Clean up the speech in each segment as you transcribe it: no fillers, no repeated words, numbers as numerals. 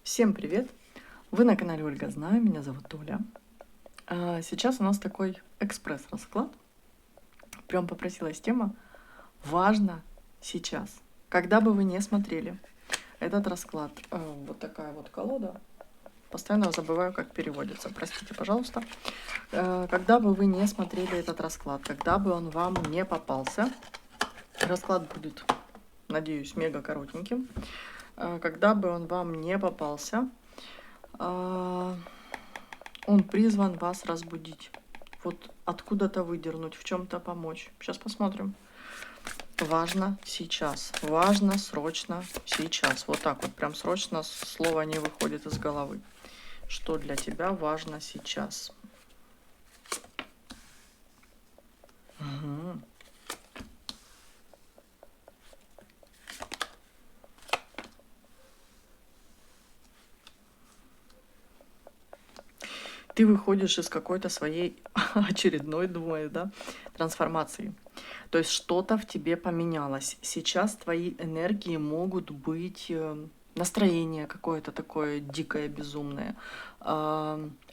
Всем привет! Вы на канале Ольга Знаю, меня зовут Оля. Сейчас у нас такой экспресс-расклад. Прям попросилась тема «Важно сейчас». Когда бы вы не смотрели этот расклад, вот такая вот колода, постоянно забываю, как переводится, простите, пожалуйста. Когда бы вы не смотрели этот расклад, когда бы он вам не попался, расклад будет, надеюсь, мега коротеньким. Когда бы он вам не попался, он призван вас разбудить. Вот откуда-то выдернуть, в чем-то помочь. Сейчас посмотрим. Важно сейчас. Важно срочно сейчас. Вот так вот, прям срочно слово не выходит из головы. Что для тебя важно сейчас? Угу. Ты выходишь из какой-то своей очередной, думаю, да, трансформации. То есть что-то в тебе поменялось. Сейчас твои энергии могут быть настроение какое-то такое дикое, безумное.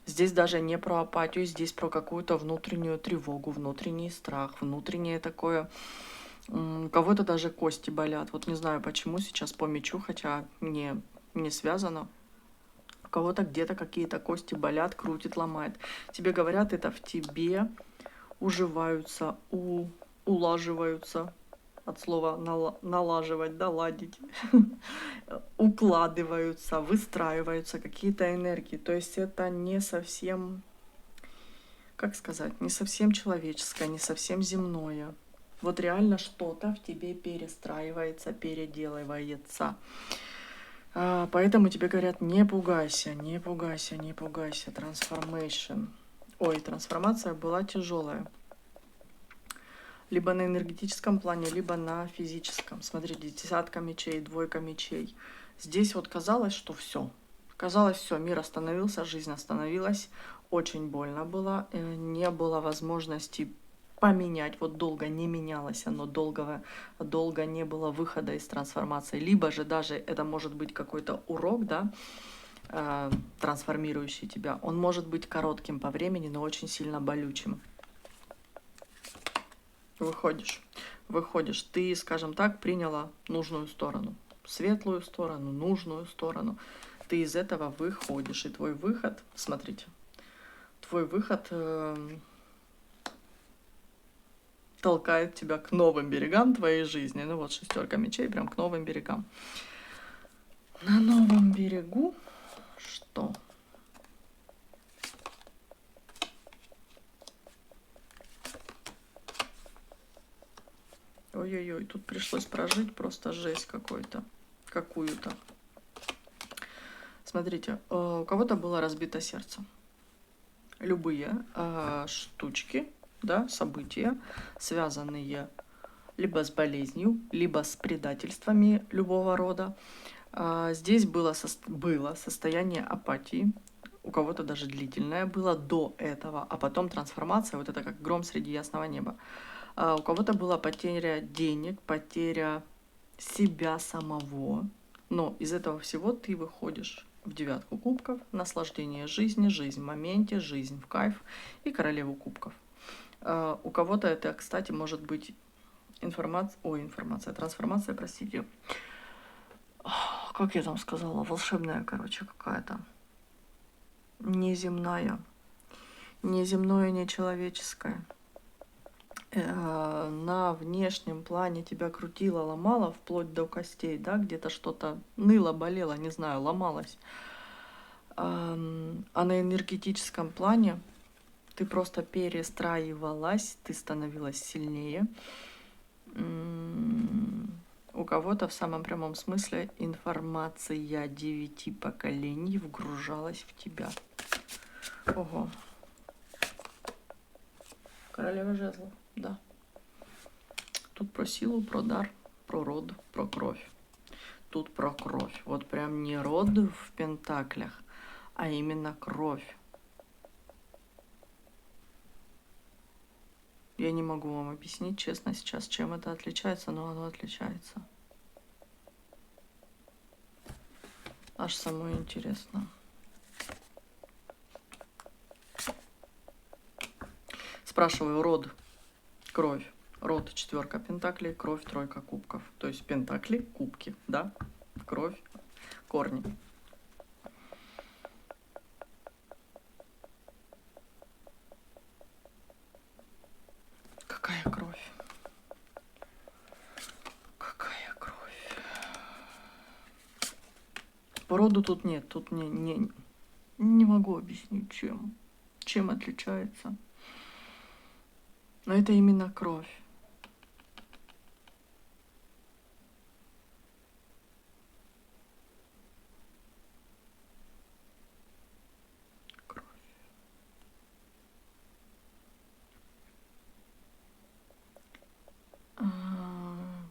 Здесь даже не про апатию, здесь про какую-то внутреннюю тревогу, внутренний страх, внутреннее такое. У кого-то даже кости болят. Вот не знаю почему сейчас по мячу, хотя не связано. У кого-то где-то какие-то кости болят, крутит, ломает. Тебе говорят, это в тебе уживаются, улаживаются, от слова налаживать, да, ладить, укладываются, выстраиваются какие-то энергии. То есть это не совсем, как сказать, не совсем человеческое, не совсем земное. Вот реально что-то в тебе перестраивается, переделывается. Поэтому тебе говорят, не пугайся, не пугайся, не пугайся. Трансформация. Ой, трансформация была тяжелая. Либо на энергетическом плане, либо на физическом. Смотрите, десятка мечей, двойка мечей. Здесь вот казалось, что все. Казалось, все, мир остановился, жизнь остановилась. Очень больно было. Не было возможности поменять. Вот долго не менялось оно, долго не было выхода из трансформации. Либо же даже это может быть какой-то урок, да, трансформирующий тебя. Он может быть коротким по времени, но очень сильно болючим. Выходишь, ты, скажем так, приняла нужную сторону, светлую сторону, нужную сторону. Ты из этого выходишь, и твой выход, смотрите, твой выход толкает тебя к новым берегам твоей жизни. Ну вот шестерка мечей, прям к новым берегам. На новом берегу что? Ой-ой-ой, тут пришлось прожить просто жесть какую-то. Смотрите, у кого-то было разбито сердце. Любые штучки, да, события, связанные либо с болезнью, либо с предательствами любого рода. Здесь было состояние апатии, у кого-то даже длительное было до этого, а потом трансформация, вот это как гром среди ясного неба. У кого-то была потеря денег, потеря себя самого, но из этого всего ты выходишь в девятку кубков, наслаждение жизни, жизнь в моменте, жизнь в кайф и королеву кубков. У кого-то это, кстати, может быть трансформация, простите. Как я там сказала, волшебная, короче, какая-то. Неземная. Неземное, нечеловеческое. На внешнем плане тебя крутило, ломало вплоть до костей, да, где-то что-то ныло, болело, не знаю, ломалось. А на энергетическом плане ты просто перестраивалась, ты становилась сильнее. У кого-то в самом прямом смысле информация 9 поколений вгружалась в тебя. Ого. Королева жезлов, да. Тут про силу, про дар, про род, про кровь. Тут про кровь. Вот прям не род в пентаклях, а именно кровь. Я не могу вам объяснить, честно, сейчас, чем это отличается, но оно отличается. Аж самое интересно. Спрашиваю, род, кровь. Род четверка пентаклей, кровь тройка кубков. То есть пентакли, кубки, да? Кровь, корни. Какая кровь? Какая кровь? По роду тут нет, тут не могу объяснить, чем отличается. Но это именно кровь.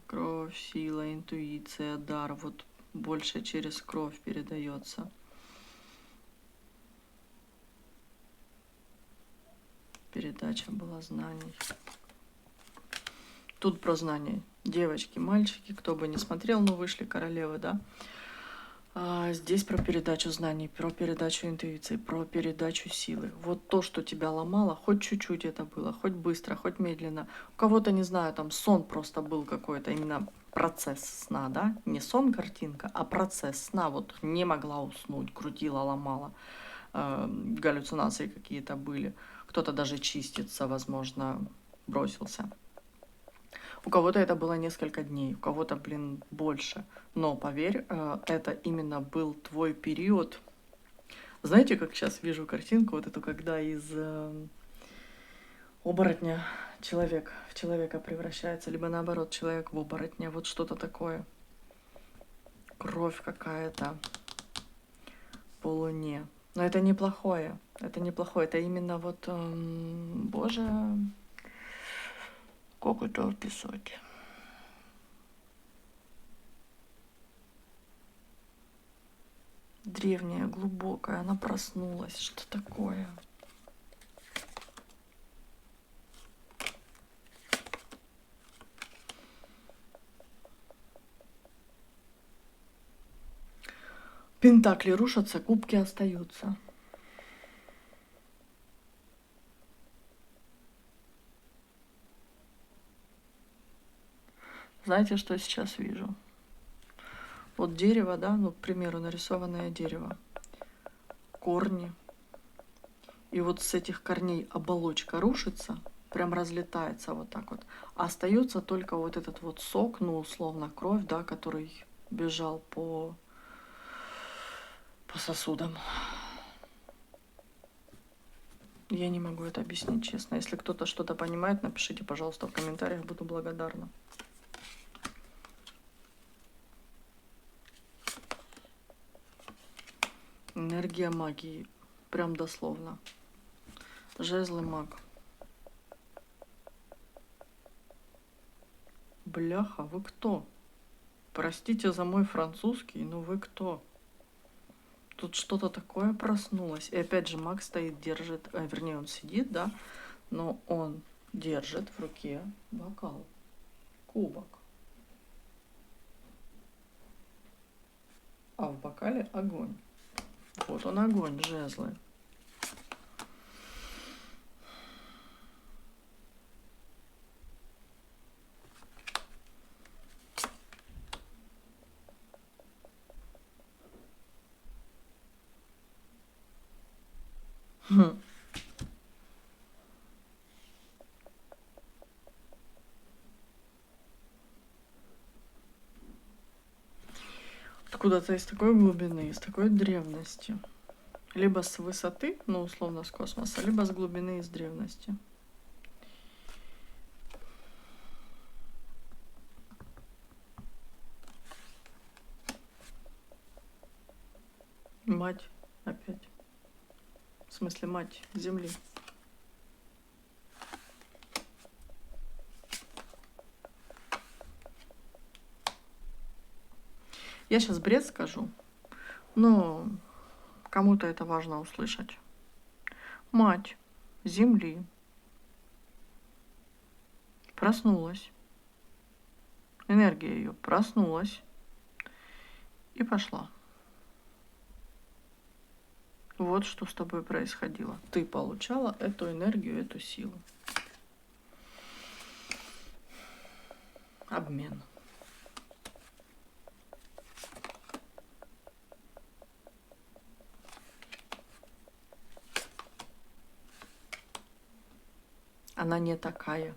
Кровь, сила, интуиция, дар. Вот больше через кровь передается. Передача была знаний. Тут про знания. Девочки, мальчики, кто бы ни смотрел, но вышли королевы, да? Здесь про передачу знаний, про передачу интуиции, про передачу силы. Вот то, что тебя ломало, хоть чуть-чуть это было, хоть быстро, хоть медленно. У кого-то, не знаю, там сон просто был какой-то, именно процесс сна, да? Не сон, картинка, а процесс сна. Вот не могла уснуть, крутила, ломала. Галлюцинации какие-то были. Кто-то даже чиститься, возможно, бросился. У кого-то это было несколько дней, у кого-то, больше. Но поверь, это именно был твой период. Знаете, как сейчас вижу картинку, вот эту, когда из оборотня человек в человека превращается, либо наоборот, человек в оборотня, вот что-то такое. Кровь какая-то по луне. Но это неплохое, это именно вот, боже, как это описать? Древняя, глубокая, она проснулась, что такое? Пентакли рушатся, кубки остаются. Знаете, что я сейчас вижу? Вот дерево, да, ну, к примеру, нарисованное дерево. Корни. И вот с этих корней оболочка рушится, прям разлетается вот так вот. А остается только вот этот вот сок, ну, условно, кровь, да, который бежал по сосудам. Я не могу это объяснить, честно. Если кто-то что-то понимает, напишите, пожалуйста, в комментариях, буду благодарна. Энергия магии. Прям дословно. Жезлы маг. Бляха, вы кто? Простите за мой французский, но вы кто? Тут что-то такое проснулось. И опять же маг стоит, держит, вернее он сидит, да, но он держит в руке бокал, кубок. А в бокале огонь. Вот он огонь, жезлы. Откуда-то из такой глубины, из такой древности. Либо с высоты, ну, условно, с космоса, либо с глубины, из древности. Мать опять. В смысле, мать Земли. Я сейчас бред скажу, но кому-то это важно услышать. Мать Земли проснулась. Энергия ее проснулась и пошла. Вот что с тобой происходило. Ты получала эту энергию, эту силу. Обмен. Она не такая.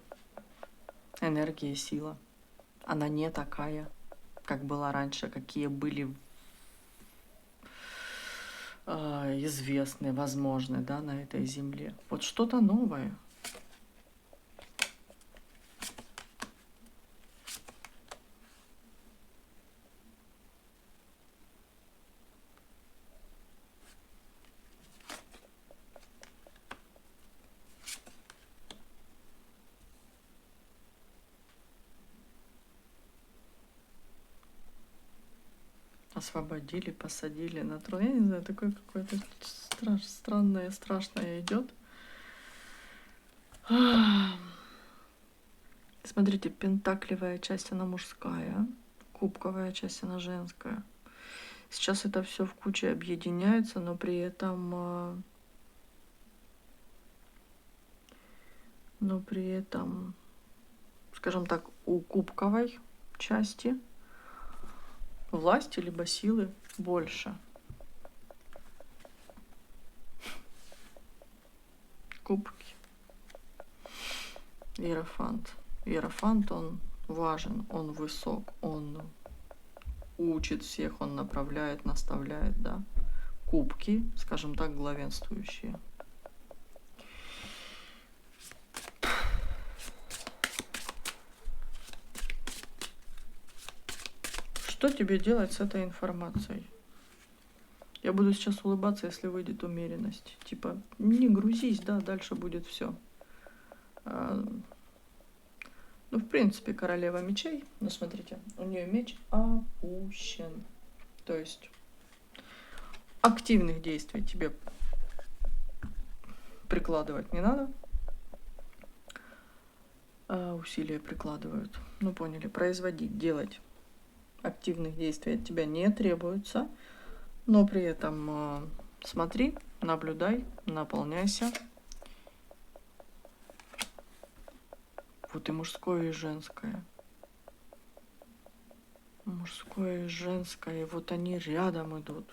Энергия и сила. Она не такая, как была раньше, какие были известны, возможны, да, на этой земле. Вот что-то новое. Освободили, посадили на трон. Я не знаю, такое какое-то странное, страшное идет. Смотрите, пентакливая часть, она мужская, кубковая часть, она женская. Сейчас это все в куче объединяется, но при этом, скажем так, у кубковой части власти либо силы больше. Кубки. Иерофант. Иерофант, он важен, он высок, он учит всех, он направляет, наставляет, да. Кубки, скажем так, главенствующие. Что тебе делать с этой информацией? Я буду сейчас улыбаться, если выйдет умеренность. Типа, не грузись, да, дальше будет все. Ну, в принципе, королева мечей, но смотрите, у нее меч опущен. То есть активных действий тебе прикладывать не надо. Усилия прикладывают. Ну, поняли, производить, делать активных действий от тебя не требуется. Но при этом смотри, наблюдай, наполняйся. Вот и мужское, и женское. Мужское и женское, и вот они рядом идут.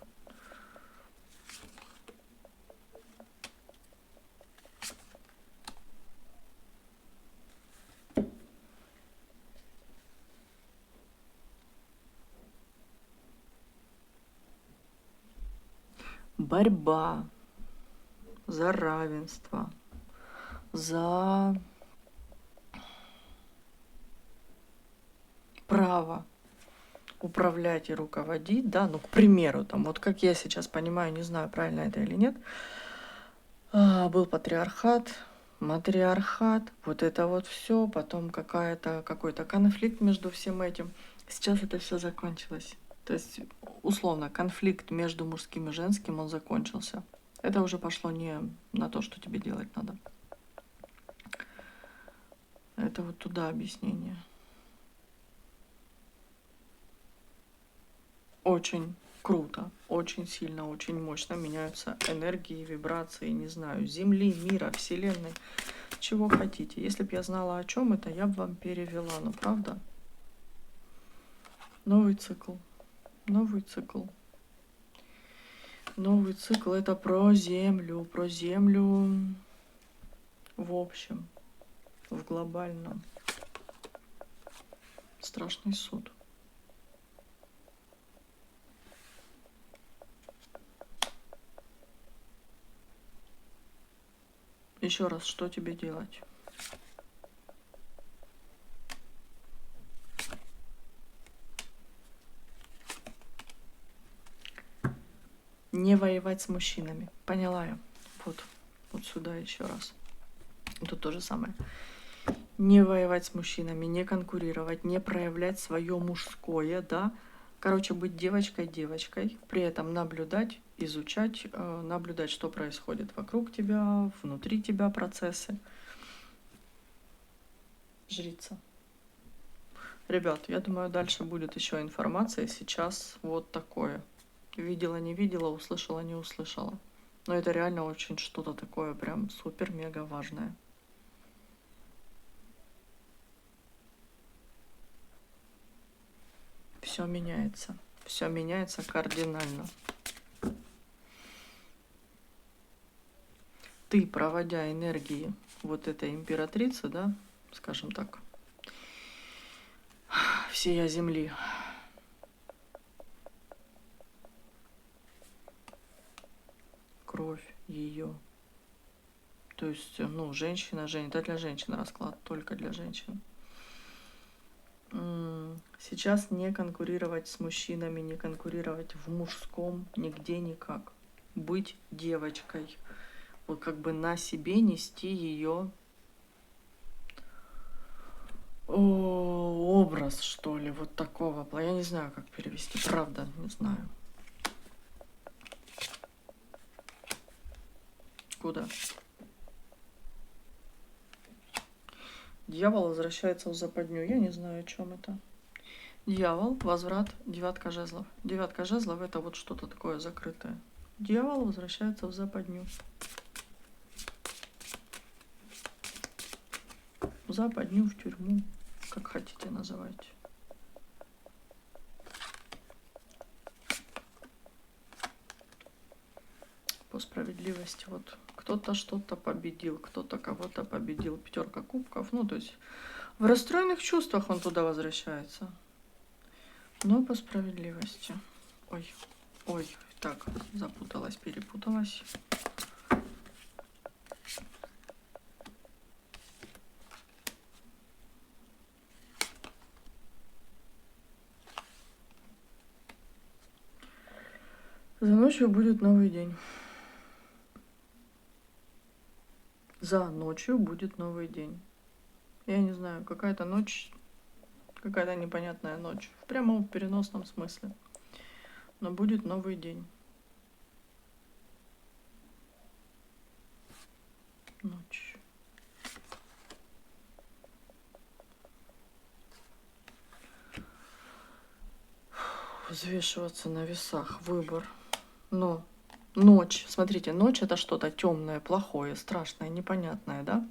Борьба за равенство, за право управлять и руководить, да, ну, к примеру, там, вот как я сейчас понимаю, не знаю, правильно это или нет, был патриархат, матриархат, вот это вот все, потом какой-то конфликт между всем этим. Сейчас это все закончилось. То есть, условно, конфликт между мужским и женским, он закончился. Это уже пошло не на то, что тебе делать надо. Это вот туда объяснение. Очень круто, очень сильно, очень мощно меняются энергии, вибрации, не знаю, Земли, мира, Вселенной, чего хотите. Если бы я знала, о чем это, я бы вам перевела, ну правда? Новый цикл. Новый цикл. Новый цикл — это про Землю в общем, в глобальном. Страшный суд. Еще раз, что тебе делать? Не воевать с мужчинами. Поняла я. Вот сюда еще раз. Тут то же самое. Не воевать с мужчинами, не конкурировать, не проявлять свое мужское, да. Короче, быть девочкой, при этом наблюдать, изучать, наблюдать, что происходит вокруг тебя, внутри тебя процессы. Жрица. Ребят, я думаю, дальше будет еще информация. Сейчас вот такое. Видела, не видела, услышала, не услышала. Но это реально очень что-то такое прям супер-мега важное. Все меняется кардинально. Ты, проводя энергии вот этой императрицы, да, скажем так, всея Земли, кровь ее, то есть, ну, женщина, это для женщин расклад, только для женщин. Сейчас не конкурировать с мужчинами, не конкурировать в мужском, нигде никак. Быть девочкой, вот как бы на себе нести ее образ, что ли, вот такого. Я не знаю, как перевести, правда, не знаю. Куда? Дьявол возвращается в западню. Я не знаю, о чем это. Дьявол, возврат, девятка жезлов. Девятка жезлов — это вот что-то такое закрытое. Дьявол возвращается в западню. В западню, в тюрьму, как хотите называйте. По справедливости, вот кто-то что-то победил, кто-то кого-то победил. Пятерка кубков, ну то есть в расстроенных чувствах он туда возвращается. Но по справедливости. Ой, так, запуталась, перепуталась. За ночью будет новый день. За ночью будет новый день. Я не знаю, какая-то ночь, какая-то непонятная ночь. В прямом, переносном смысле. Но будет новый день. Ночь. Взвешиваться на весах. Выбор. Но ночь, смотрите, ночь — это что-то темное, плохое, страшное, непонятное, да?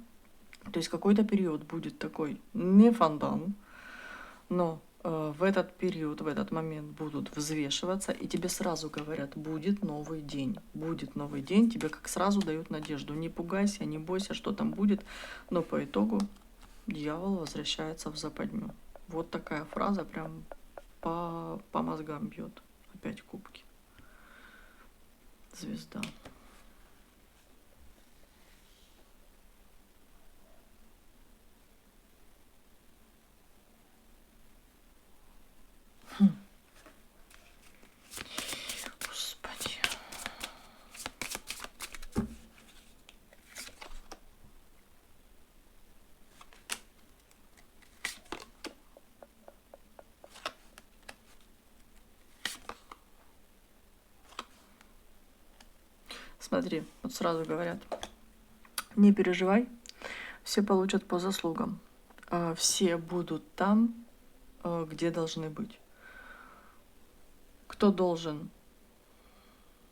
То есть какой-то период будет такой не фонтан, но в этот период, в этот момент будут взвешиваться, и тебе сразу говорят: будет новый день, будет новый день, тебе как сразу дают надежду. Не пугайся, не бойся, что там будет, но по итогу дьявол возвращается в западню. Вот такая фраза прям по мозгам бьет. Опять кубки. Звезда. Господи. Смотри, вот сразу говорят: не переживай, все получат по заслугам. Все будут там, где должны быть. Кто должен,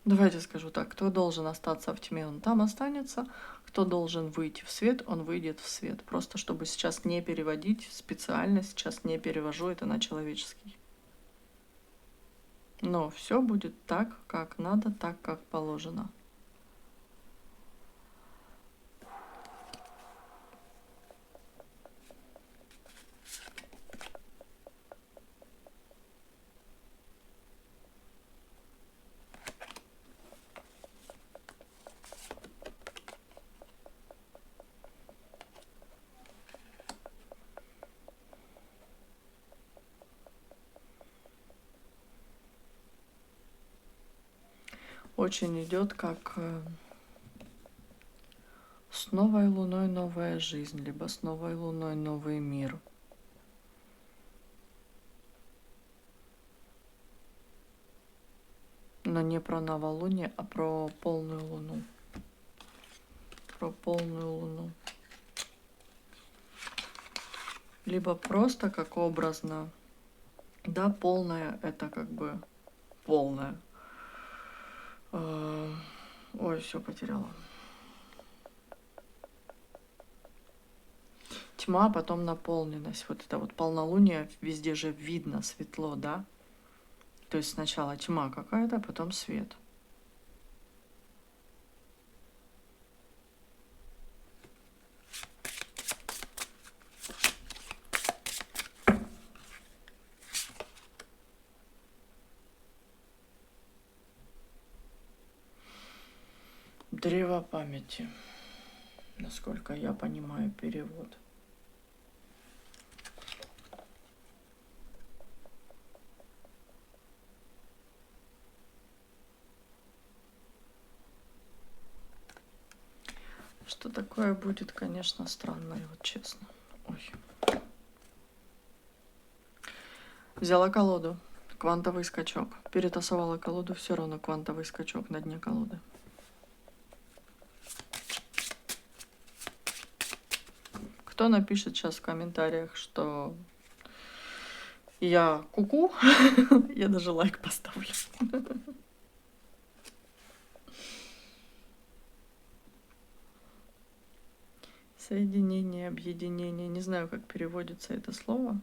давайте скажу так, кто должен остаться в тьме, он там останется. Кто должен выйти в свет, он выйдет в свет. Просто чтобы сейчас не переводить, специально сейчас не перевожу это на человеческий. Но все будет так, как надо, так, как положено. Очень идет как с новой луной новая жизнь, либо с новой луной новый мир. Но не про новолуние, а про полную луну. Про полную луну. Либо просто как образно. Да, полная — это как бы полная. Ой, все потеряла. Тьма, потом наполненность. Вот это вот полнолуние, везде же видно светло, да? То есть сначала тьма какая-то, а потом свет. Древо памяти, насколько я понимаю перевод. Что такое будет, конечно, странное, вот честно. Ой. Взяла колоду. Квантовый скачок. Перетасовала колоду, все равно квантовый скачок на дне колоды. Кто напишет сейчас в комментариях, что я куку, я даже лайк поставлю. Соединение, объединение. Не знаю, как переводится это слово.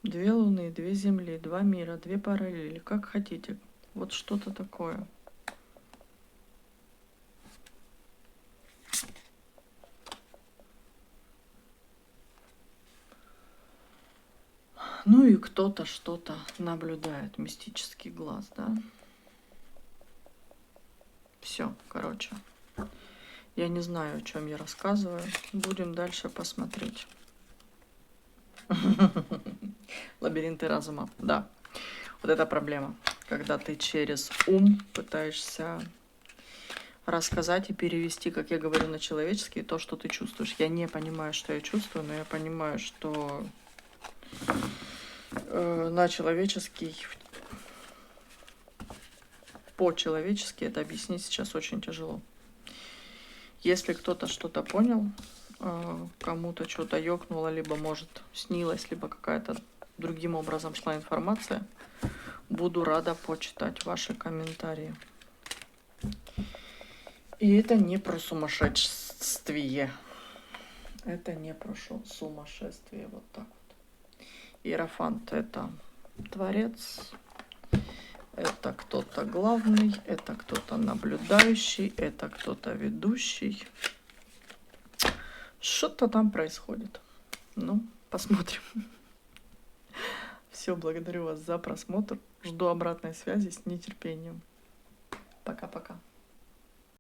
Две луны, две земли, два мира, две параллели. Как хотите. Вот что-то такое. Ну и кто-то что-то наблюдает. Мистический глаз, да? Все, короче. Я не знаю, о чем я рассказываю. Будем дальше посмотреть. Лабиринты разума, да. Вот это проблема. Когда ты через ум пытаешься рассказать и перевести, как я говорю, на человеческий то, что ты чувствуешь. Я не понимаю, что я чувствую, но я понимаю, что на человеческий, по-человечески это объяснить сейчас очень тяжело. Если кто-то что-то понял, кому-то что-то ёкнуло, либо, может, снилось, либо какая-то другим образом шла информация, буду рада почитать ваши комментарии. И это не про сумасшествие. Это не про сумасшествие. Вот так вот. Иерофант — это творец. Это кто-то главный, это кто-то наблюдающий, это кто-то ведущий. Что-то там происходит. Ну, посмотрим. Все, благодарю вас за просмотр. Жду обратной связи с нетерпением. Пока-пока.